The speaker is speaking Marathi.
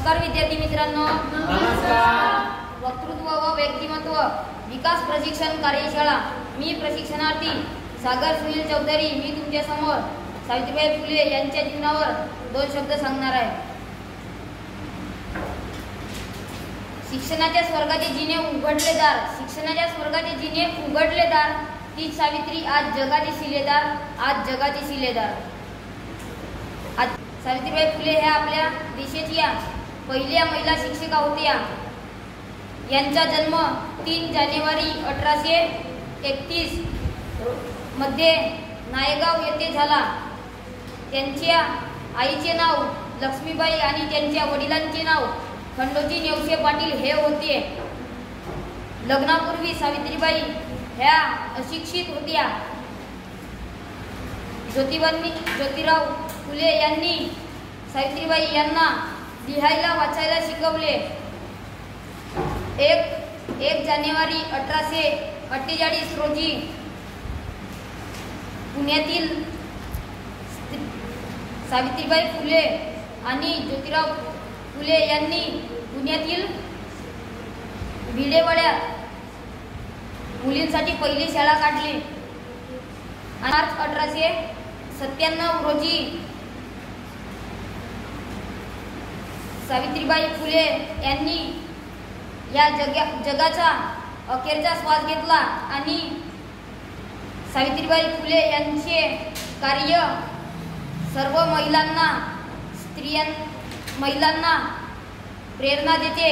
नमस्कार विद्यार्थी मित्रांनो. नमस्कार. वक्तृत्व व व्यक्तिमत्व विकास प्रशिक्षण कार्यशाळा. मी प्रशिक्षणार्थी सागर सुनील चौधरी. मी तुमच्या समोर सावित्रीबाई फुले यांच्या जीवनावर 2 शब्द सांगणार आहे. शिक्षणाच्या स्वर्गाचे जिने उघडले दार, शिक्षणाच्या स्वर्गाचे जिने उघडले दार, ती सावित्री आज जगाची शिलेदार, आज जगाची शिलेदार. आज सावित्रीबाई फुले ह्या आपल्या देशाच्या पहिल्या महिला शिक्षिका होत्या. यांचा जन्म 3 जानेवारी 1831 मध्ये नायगाव येथे झाला. त्यांच्या आईचे नाव लक्ष्मीबाई आणि त्यांच्या वडिलांचे नाव खंडोजी नेवसे पाटील हे होते. लग्नापूर्वी सावित्रीबाई ह्या अशिक्षित होत्या. ज्योतिराव फुले यांनी सावित्रीबाई यांना लिहायला वाचायला शिकवले. 1 जानेवारी 1848 रोजी पुण्यातील सावित्रीबाई फुले आणि ज्योतिराव फुले यांनी पुण्यातील भिडेवाड्यात मुलींसाठी पहिली शाळा काढली. मार्च 1897 रोजी सावित्रीबाई फुले यांनी या जगाचा अखेरचा श्वास घेतला आणि सावित्रीबाई फुले यांचे कार्य सर्व महिलांना प्रेरणा देते.